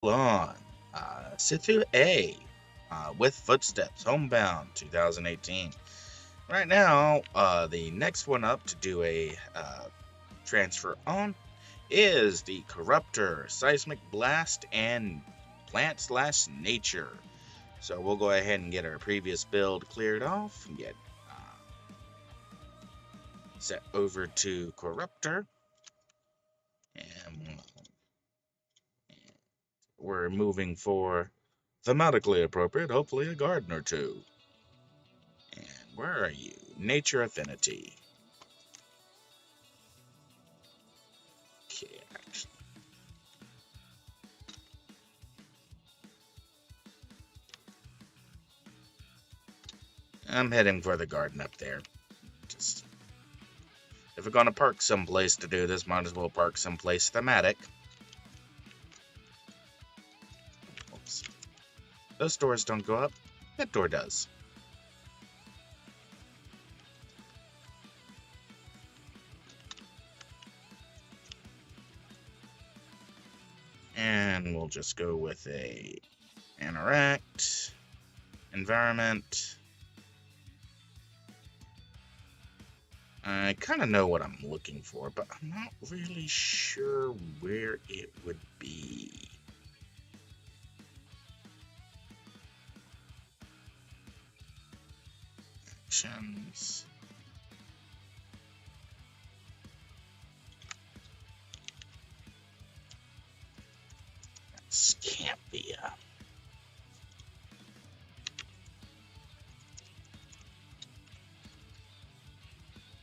on. Sit through A with Footsteps, Homebound 2018. Right now, the next one up to do a transfer on is the Corruptor, Seismic Blast, and Plant/Nature. So we'll go ahead and get our previous build cleared off and get set over to Corruptor. And we're moving for thematically appropriate, hopefully a garden or two. And where are you? Nature Affinity. Okay, actually. I'm heading for the garden up there. Just if we're gonna park someplace to do this, might as well park someplace thematic. Oops. Those doors don't go up. That door does. And we'll just go with a interact, environment. I kind of know what I'm looking for, but I'm not really sure where it would be. Actions. Scampia.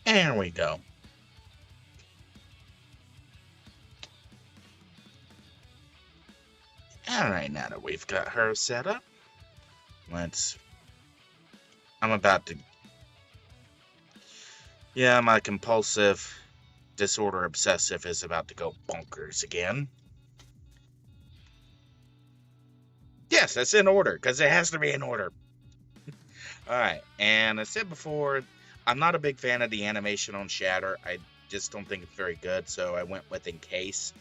There we go. Alright, now that we've got her set up, I'm about to... Yeah, my compulsive disorder obsessive is about to go bonkers again. Yes, that's in order, because it has to be in order. Alright, and I said before, I'm not a big fan of the animation on Shatter. I just don't think it's very good, so I went with Encase.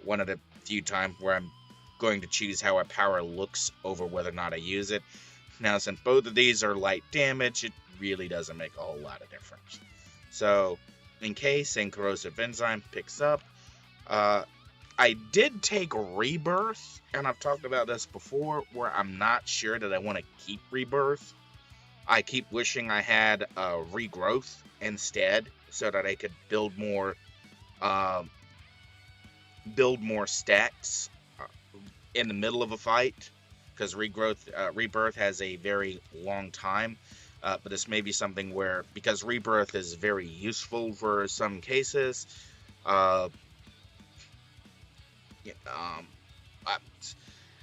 One of the few times where I'm going to choose how a power looks over whether or not I use it. Now, since both of these are light damage, it really doesn't make a whole lot of difference. So, Encase and Corrosive Enzyme picks up. I did take Rebirth, and I've talked about this before, where I'm not sure that I want to keep Rebirth. I keep wishing I had Regrowth instead, so that I could build more stacks in the middle of a fight, because Rebirth has a very long time. But this may be something where, because Rebirth is very useful for some cases,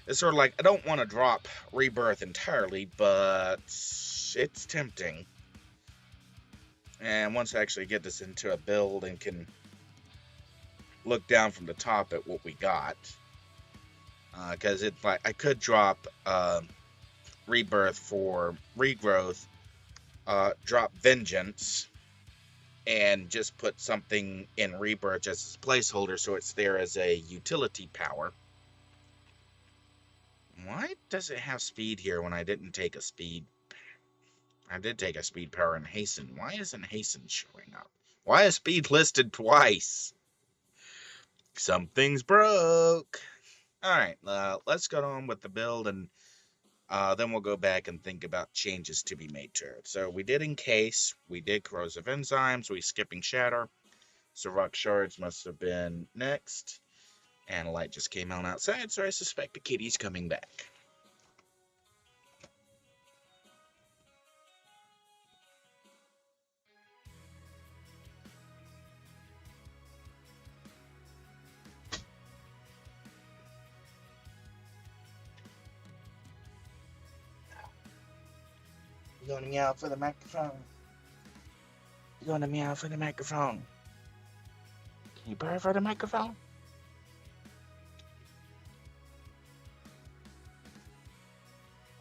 it's sort of like, I don't want to drop Rebirth entirely, but it's tempting. And once I actually get this into a build and can look down from the top at what we got, because I could drop Rebirth for Regrowth, drop Vengeance, and just put something in Rebirth as a placeholder so it's there as a utility power. Why does it have speed here when I didn't take a speed? I did take a speed power in Hasten. Why isn't Hasten showing up? Why is speed listed twice? Something's broke. Alright, let's go on with the build, and then we'll go back and think about changes to be made to it. So we did Encase, we did Corrosive Enzymes, we skipping Shatter. So Rock Shards must have been next. And a light just came on outside, so I suspect the kitty's coming back. You going to meow for the microphone? You going to meow for the microphone? Can you purr for the microphone?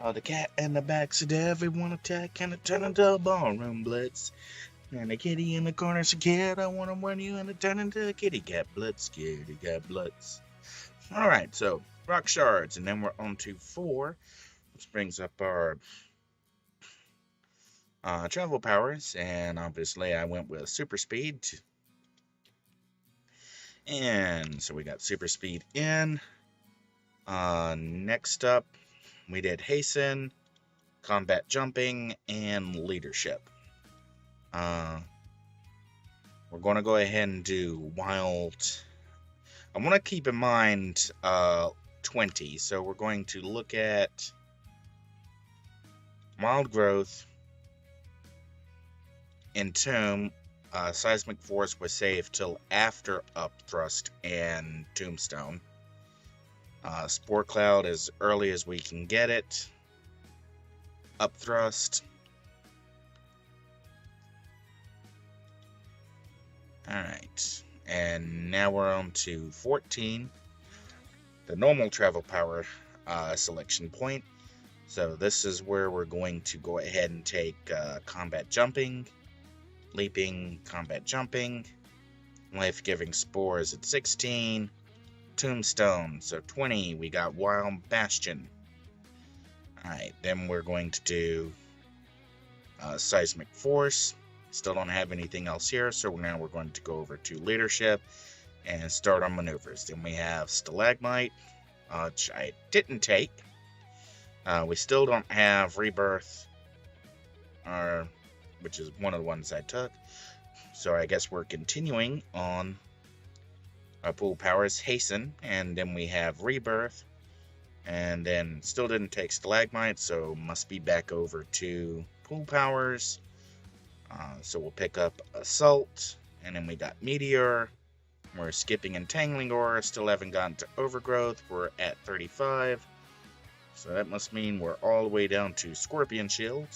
Oh, the cat and the backseat, everyone attack and it turn into a ballroom blitz. And the kitty in the corner scared, I want to warn you, and it turn into a kitty cat blitz, scaredy cat blitz. Alright, so rock shards, and then we're on to 4, which brings up our travel powers, and obviously I went with super speed. And so we got super speed in. Next up, we did hasten, combat jumping, and leadership. We're going to go ahead and do wild. I want to keep in mind 20, so we're going to look at wild growth, entomb. Seismic force was saved till after upthrust and tombstone. Spore cloud as early as we can get it. Upthrust. Alright, and now we're on to 14, the normal travel power selection point. So this is where we're going to go ahead and take combat jumping, leaping, combat jumping, life-giving spores at 16, tombstone, so 20, we got wild bastion. Alright, then we're going to do seismic force. Still don't have anything else here, so now we're going to go over to leadership and start our maneuvers. Then we have stalagmite, which I didn't take. We still don't have rebirth, which is one of the ones I took. So I guess we're continuing on our pool powers, hasten, and then we have rebirth, and then still didn't take stalagmite, so must be back over to pool powers. So we'll pick up assault, and then we got meteor. We're skipping entangling aura, still haven't gotten to overgrowth. We're at 35, so that must mean we're all the way down to scorpion shield,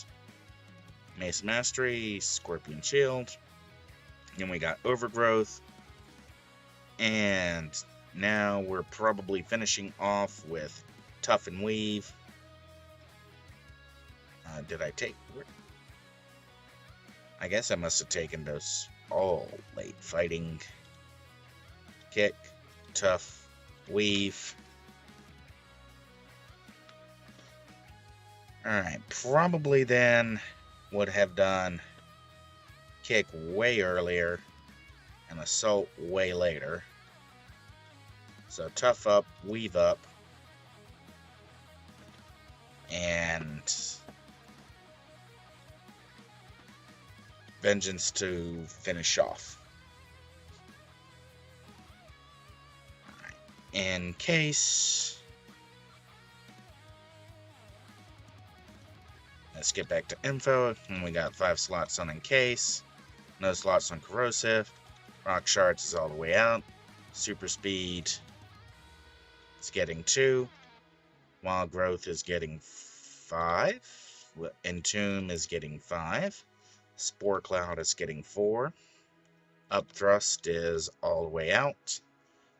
mace mastery, scorpion shield. Then we got overgrowth, and now we're probably finishing off with tough and weave. Did I take? I guess I must have taken those all late. Fighting, kick, tough, weave. Alright, probably then would have done kick way earlier and assault way later. So tough up, weave up, and vengeance to finish off. Alright. In case, let's get back to info, and we got 5 slots on encase, no slots on corrosive, rock shards is all the way out, super speed is getting 2, wild growth is getting 5, entomb is getting 5, spore cloud is getting 4, upthrust is all the way out,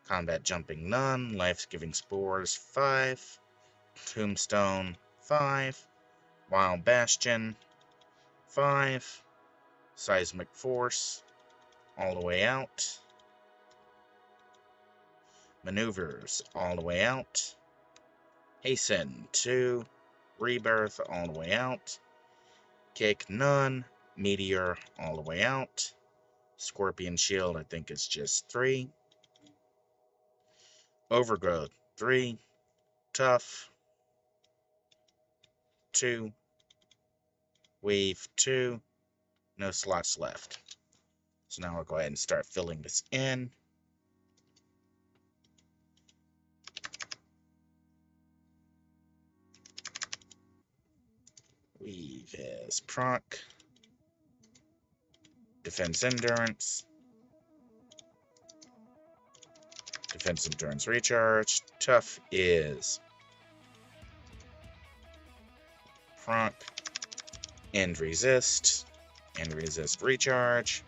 combat jumping none, life-giving spores 5, tombstone 5, wild bastion 5, seismic force all the way out, maneuvers all the way out, hasten 2, rebirth all the way out, kick none, meteor all the way out, scorpion shield I think it's just 3, overgrowth 3, tough 2, weave 2, no slots left. So now we'll go ahead and start filling this in. Weave is proc, defense endurance, defense endurance recharge, tough is proc, end resist recharge,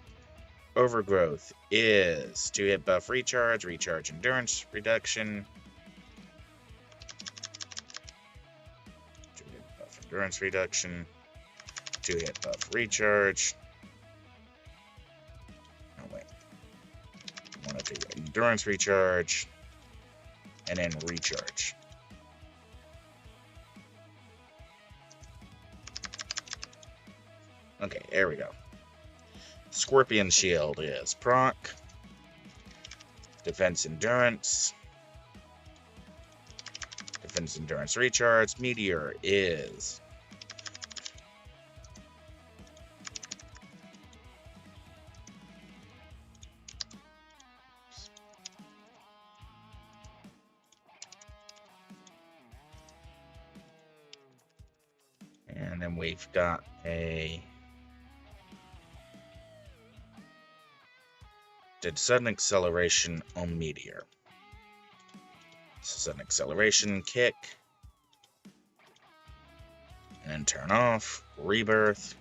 overgrowth is 2 hit buff recharge, recharge endurance reduction, 2 hit buff endurance reduction, 2 hit buff recharge. Oh wait, I want to do endurance recharge, and then recharge. Okay, there we go. Scorpion Shield is proc. Defense Endurance. Defense Endurance recharge. Meteor is and then we've got a did sudden acceleration on Meteor. Sudden acceleration, kick, and then turn off, rebirth.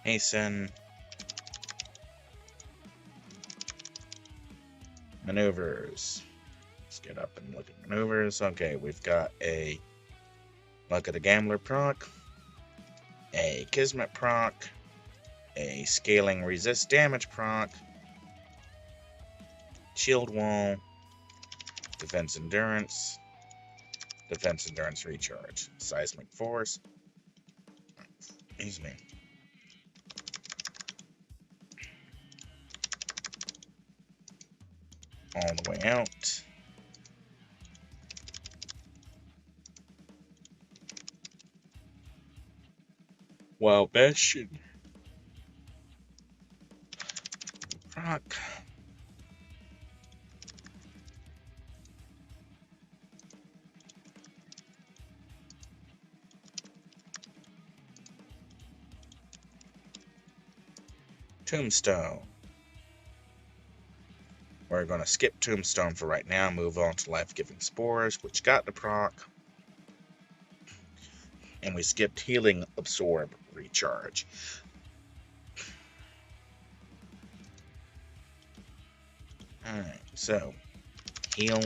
Hasten. Maneuvers. Let's get up and look at maneuvers. Okay, we've got a Luck of the Gambler proc, a Kismet proc, a Scaling Resist Damage proc, Shield Wall, Defense Endurance, Defense Endurance Recharge, Seismic Force. Excuse me. All the way out. Wild Bastion. Proc. Tombstone. We're going to skip Tombstone for right now, move on to Life-Giving Spores, which got the proc. And we skipped Healing Absorb Recharge. Alright, so heal.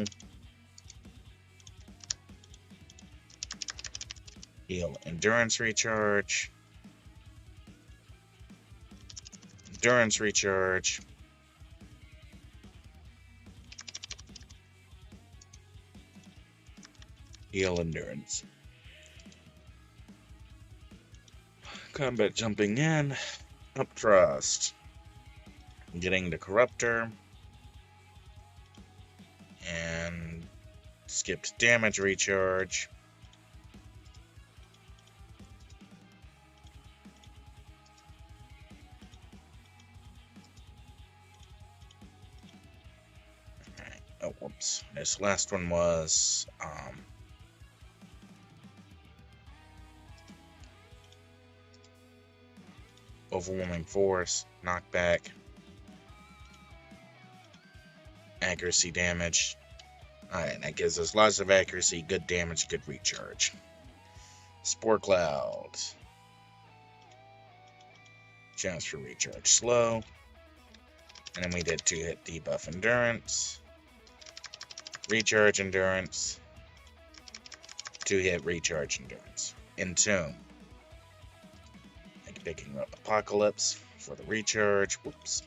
Heal Endurance Recharge. Endurance Recharge. Heal Endurance. Combat jumping in. Up thrust. Getting the Corruptor. And skipped damage recharge. Alright. Oh, whoops. This last one was Overwhelming Force, knockback, accuracy damage. Alright, that gives us lots of accuracy, good damage, good recharge. Spore Cloud. Chance for recharge slow. And then we did 2-hit debuff endurance. Recharge endurance. 2-hit recharge endurance. Entomb. Picking up Apocalypse for the recharge. Whoops.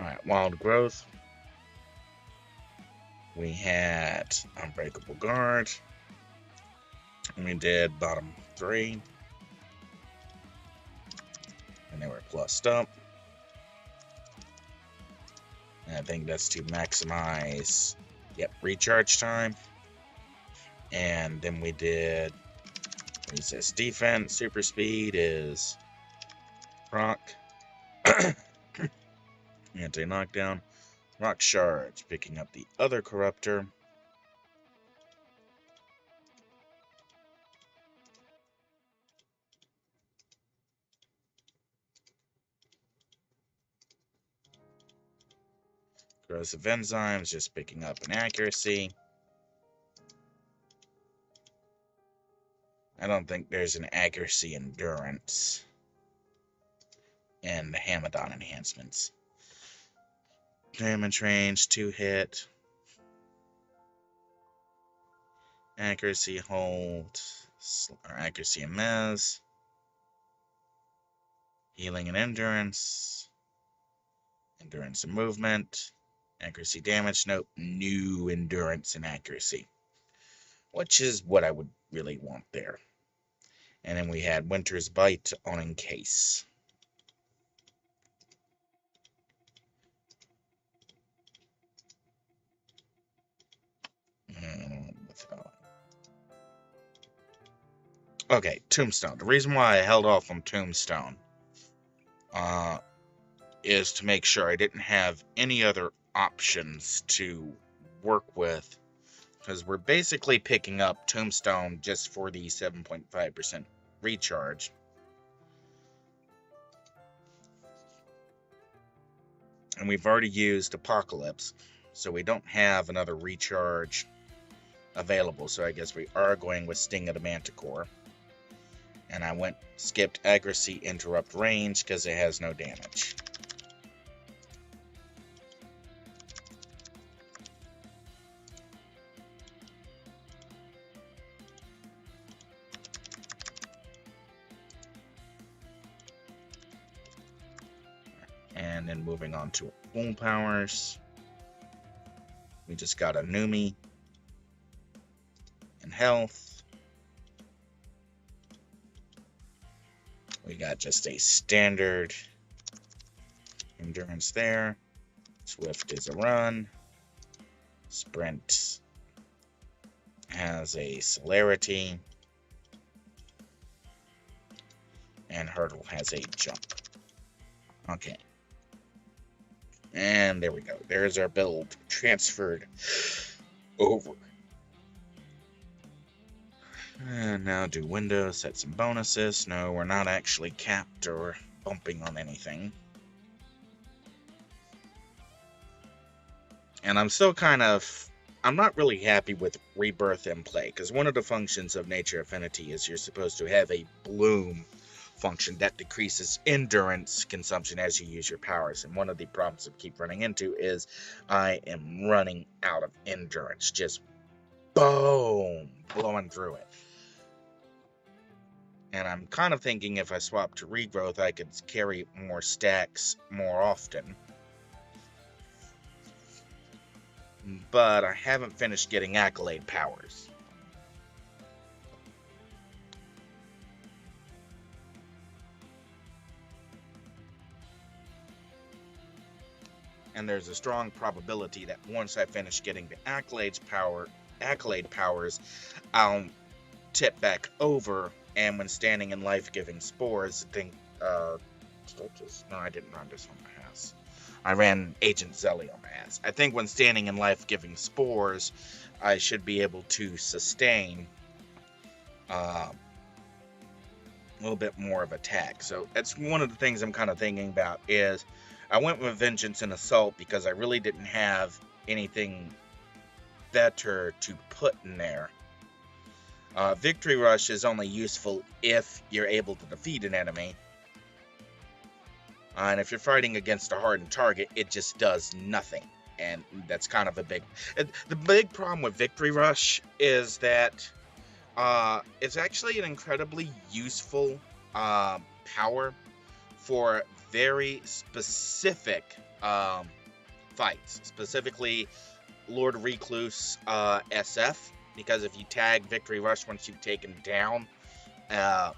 Alright, Wild Growth. We had Unbreakable Guard. And we did bottom 3. And they were plussed up. And I think that's to maximize, recharge time. And then we did resist defense. Super speed is proc. Anti-knockdown. Rock Shards, picking up the other Corruptor. Corrosive enzymes, just picking up an accuracy. I don't think there's an accuracy endurance in the Hamadon enhancements. Damage range, 2 hit. Accuracy hold, or accuracy and mez. Healing and endurance. Endurance and movement. Accuracy damage, nope. New endurance and accuracy. Which is what I would really want there. And then we had Winter's Bite on Encase. Okay, Tombstone. The reason why I held off on Tombstone is to make sure I didn't have any other options to work with, because we're basically picking up Tombstone just for the 7.5% recharge. And we've already used Apocalypse, so we don't have another recharge available, so I guess we are going with Sting of the Manticore. And I skipped Accuracy, Interrupt Range, because it has no damage. And then moving on to full powers. We just got a Numi and health. We got just a standard endurance there. Swift is a run. Sprint has a celerity. And hurdle has a jump. Okay. And there we go. There's our build transferred over. And now do Windows, set some bonuses. No, we're not actually capped or bumping on anything. And I'm still I'm not really happy with Rebirth in play, because one of the functions of Nature Affinity is you're supposed to have a bloom function that decreases endurance consumption as you use your powers. And one of the problems I keep running into is I am running out of endurance. Just boom, blowing through it. And I'm kind of thinking if I swap to Regrowth, I could carry more stacks more often. But I haven't finished getting Accolade powers. And there's a strong probability that once I finish getting the Accolade powers, I'll tip back over. And when standing in life-giving spores, I think, no, I didn't run this on my ass. I ran Agent Zelly on my ass. I think when standing in life-giving spores, I should be able to sustain a little bit more of attack. So that's one of the things I'm kind of thinking about is I went with Vengeance and Assault because I really didn't have anything better to put in there. Victory Rush is only useful if you're able to defeat an enemy. And if you're fighting against a hardened target, it just does nothing. And that's kind of a the big problem with Victory Rush is that it's actually an incredibly useful power for very specific fights. Specifically, Lord Recluse SF. Because if you tag Victory Rush once you've taken down an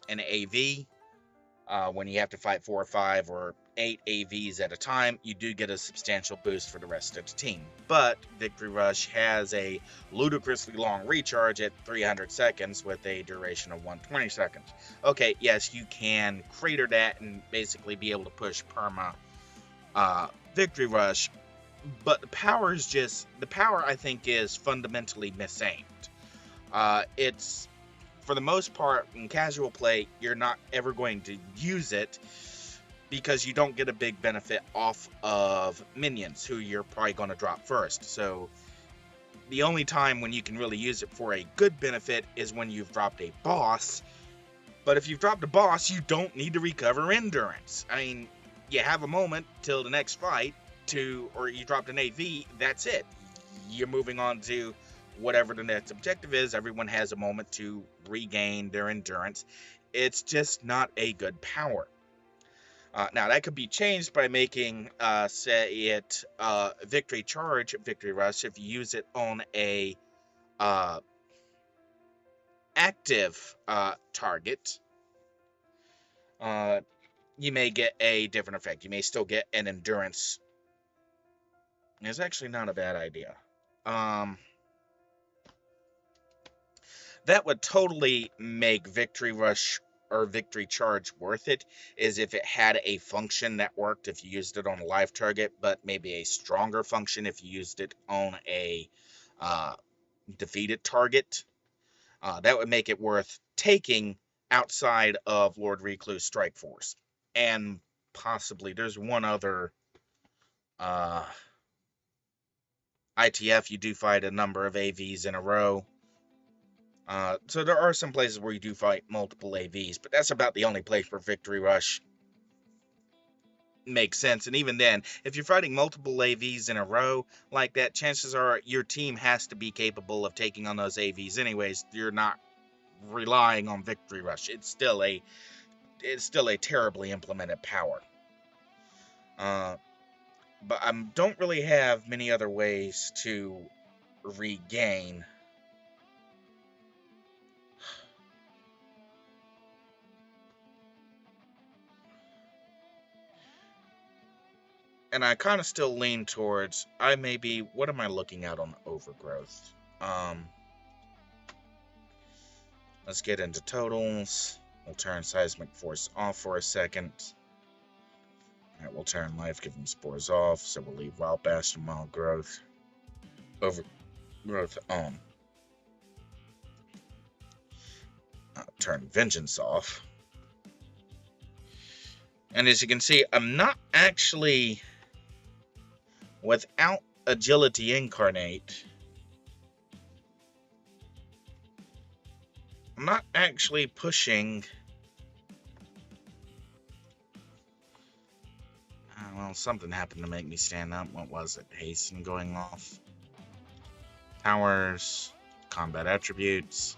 AV, when you have to fight 4 or 5 or 8 AVs at a time, you do get a substantial boost for the rest of the team. But Victory Rush has a ludicrously long recharge at 300 seconds with a duration of 120 seconds. Okay, yes, you can crater that and basically be able to push perma Victory Rush. But the power I think is fundamentally misaimed. It's, for the most part, in casual play, you're not ever going to use it because you don't get a big benefit off of minions, who you're probably going to drop first. So the only time when you can really use it for a good benefit is when you've dropped a boss. But if you've dropped a boss, you don't need to recover endurance. I mean, you have a moment till the next fight or you dropped an AV, that's it. You're moving on to whatever the next objective is. Everyone has a moment to regain their endurance. It's just not a good power. Now, that could be changed by making, say it, Victory Charge, Victory Rush, if you use it on a active target. You may get a different effect. You may still get an endurance. It's actually not a bad idea. That would totally make Victory Rush or Victory Charge worth it, is if it had a function that worked if you used it on a live target, but maybe a stronger function if you used it on a defeated target. That would make it worth taking outside of Lord Recluse Strike Force. And possibly there's one other ITF. You do fight a number of AVs in a row. So there are some places where you do fight multiple AVs, but that's about the only place where Victory Rush makes sense. And even then, if you're fighting multiple AVs in a row like that, chances are your team has to be capable of taking on those AVs anyways. You're not relying on Victory Rush. It's still a terribly implemented power. But I don't really have many other ways to regain. And I kind of still lean towards, what am I looking at on Overgrowth? Let's get into totals. We'll turn Seismic Force off for a second. Alright, we'll turn Life-Giving Spores off, so we'll leave Wild Bash and Wild Growth. Overgrowth on. Turn Vengeance off. And as you can see, I'm not actually, without Agility Incarnate, I'm not actually pushing. Well, something happened to make me stand up. What was it? Hasten going off. Powers. Combat attributes.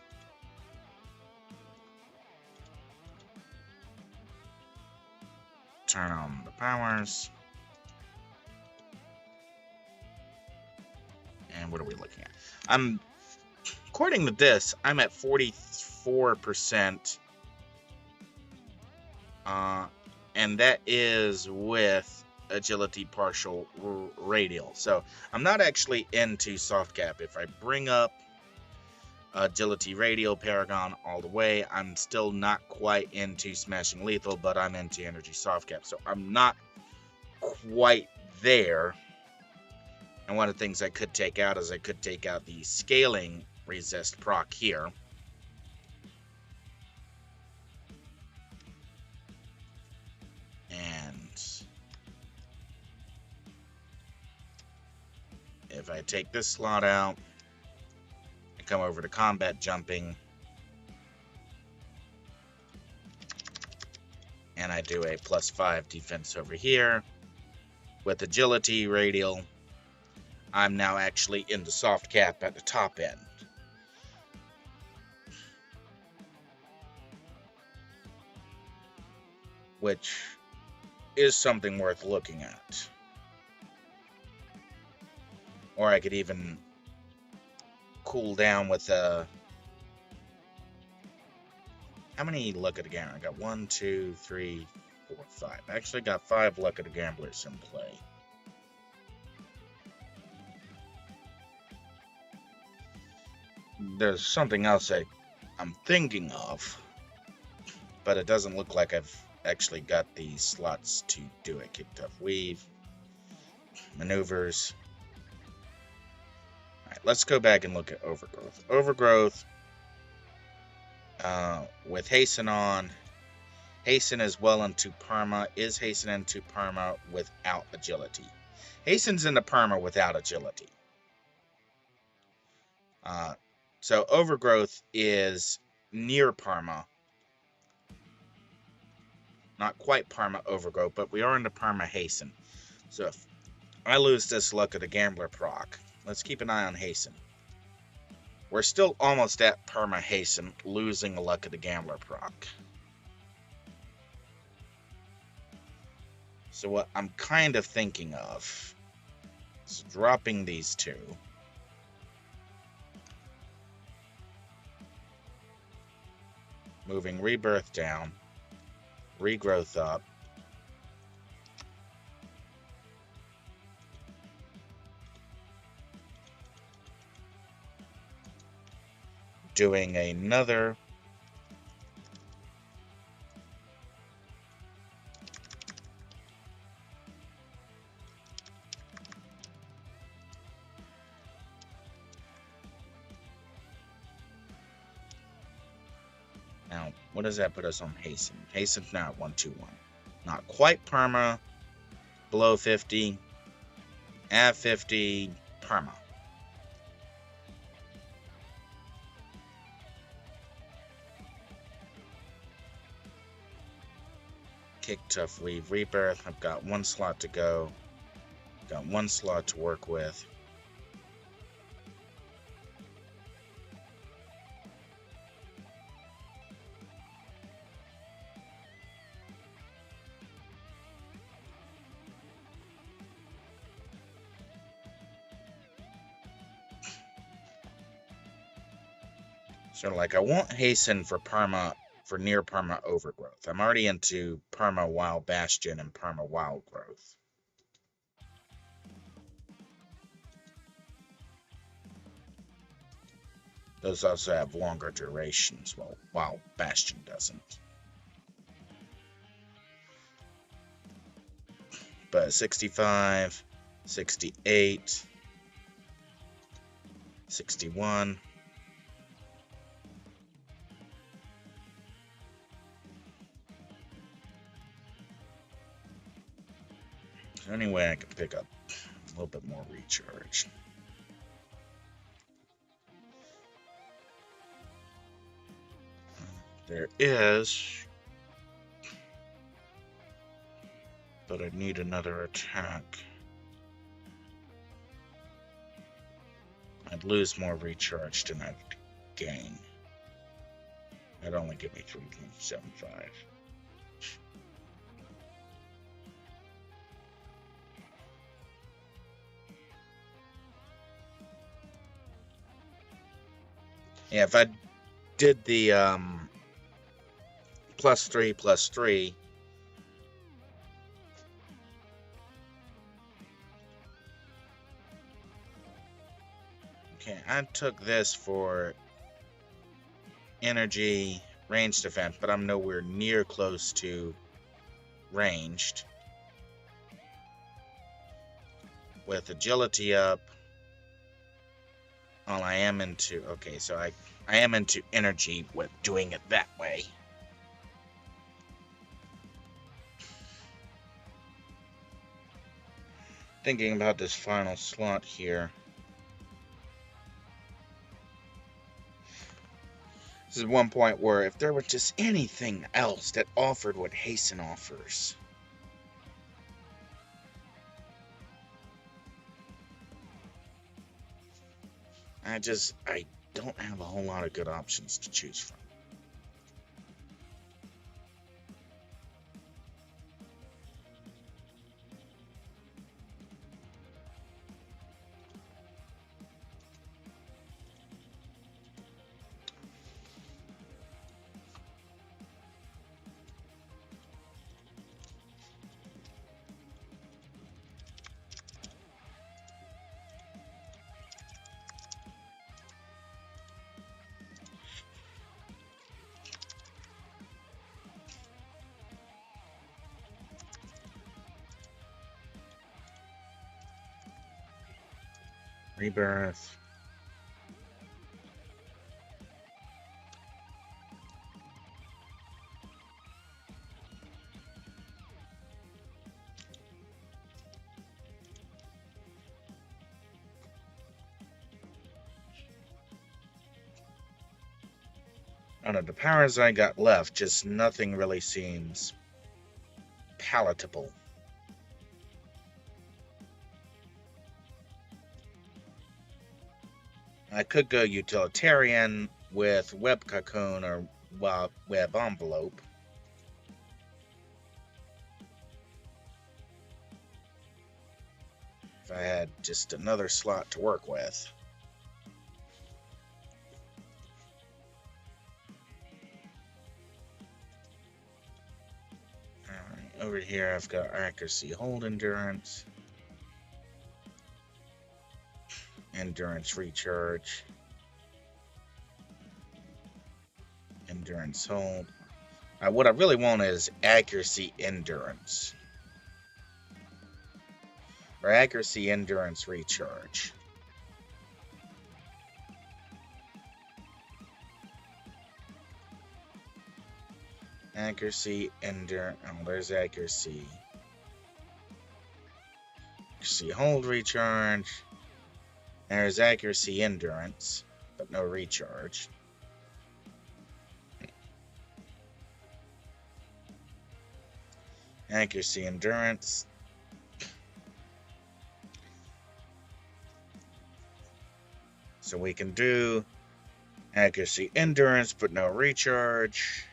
Turn on the powers. And what are we looking at? According to this, I'm at 44%. And that is with Agility Partial Radial. So I'm not actually into Soft Cap. If I bring up Agility Radial, Paragon all the way, I'm still not quite into Smashing Lethal, but I'm into Energy Soft Cap. So I'm not quite there. And one of the things I could take out is I could take out the Scaling Resist proc here. And if I take this slot out, I come over to combat jumping, and I do a +5 defense over here. With Agility Radial, I'm now actually in the soft cap at the top end. Which is something worth looking at. Or I could even cool down with how many Luck of the Gambler? I got 1, 2, 3, 4, 5. I actually got 5 Luck of the Gamblers in play. There's something else I'm thinking of, but it doesn't look like I've actually got the slots to do it. Kick, Tough, Weave, maneuvers. Alright, let's go back and look at Overgrowth. Overgrowth, with Hasten on. Hasten is well into perma. Is hasten into perma without agility? Hasten's into perma without agility. So Overgrowth is near perma. Not quite perma Overgrowth, but we are into perma hasten. So if I lose this luck of the Gambler proc, let's keep an eye on hasten. We're still almost at perma hasten, losing a luck of the Gambler proc. So what I'm kind of thinking of is dropping these two. Moving Rebirth down, Regrowth up. Doing another now, what does that put us on hasten? Hasten's now at 121. Not quite perma, below 50, at 50, perma. Kick, tough, leave, rebirth. I've got one slot to go. Got one slot to work with. So, like, I want hasten for perma, for near perma overgrowth. I'm already into perma wild bastion and perma wild growth. Those also have longer durations. Well, wild bastion doesn't. But 65, 68, 61. Anyway, I can pick up a little bit more recharge. There is, but I need another attack. I'd lose more recharge than I'd gain. That'd only give me 3.75. Yeah, if I did the +3/+3, okay, I took this for energy, range defense, but I'm nowhere near close to ranged. With agility up, all I am into, okay, so I am into energy with doing it that way. Thinking about this final slot here. This is one point where if there were just anything else that offered what Hasten offers. I don't have a whole lot of good options to choose from. Rebirth. I don't know, the powers I got left, just nothing really seems palatable. I could go utilitarian with web cocoon or web envelope. If I had just another slot to work with. Alright, over here I've got accuracy, hold, endurance. Endurance recharge. Endurance hold. What I really want is accuracy endurance. Or accuracy endurance recharge. Accuracy endurance. Oh, there's accuracy. Accuracy hold recharge. There's accuracy endurance, but no recharge. Accuracy endurance. So we can do accuracy endurance, but no recharge.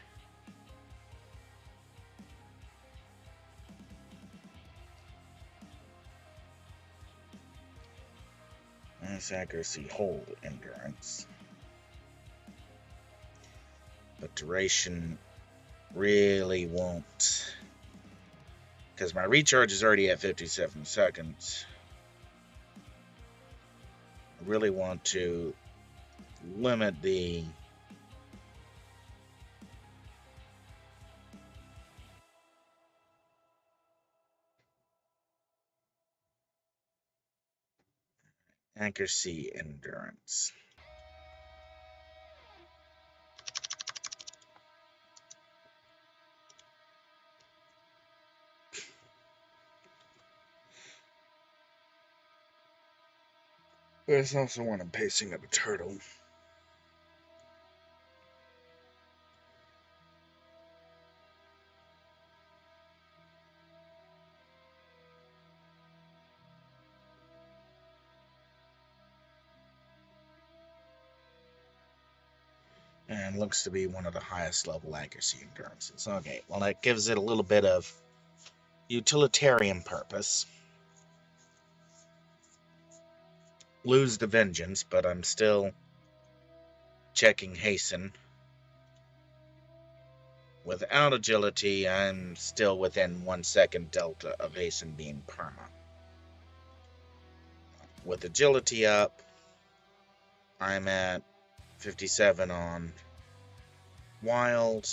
That's accuracy hold endurance. But duration really won't. Because my recharge is already at 57 seconds. I really want to limit the accuracy endurance. There's also one I'm pacing of a turtle. And looks to be one of the highest level accuracy endurances. Okay, well that gives it a little bit of utilitarian purpose. Lose the vengeance, but I'm still checking hasten. Without agility, I'm still within 1 second delta of hasten being perma. With agility up, I'm at 57 on wild,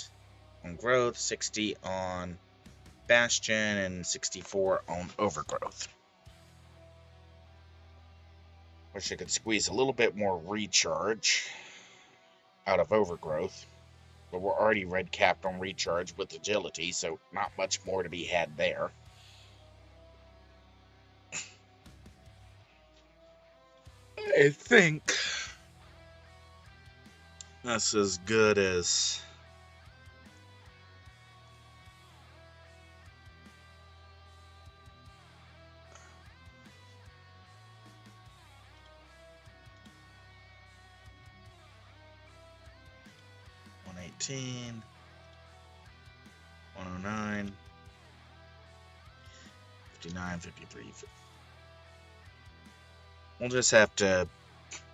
on growth, 60 on bastion, and 64 on overgrowth. Wish I could squeeze a little bit more recharge out of overgrowth, but we're already red capped on recharge with agility, so not much more to be had there. I think that's as good as $118, $109, $59, $53. We'll just have to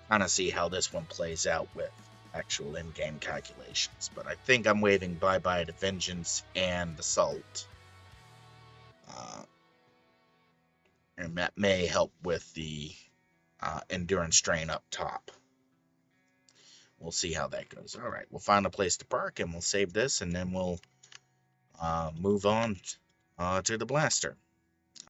kind of see how this one plays out with actual in-game calculations. But I think I'm waving bye-bye to Vengeance and Assault. And that may help with the endurance drain up top. We'll see how that goes. All right, we'll find a place to park and we'll save this, and then we'll move on to the blaster.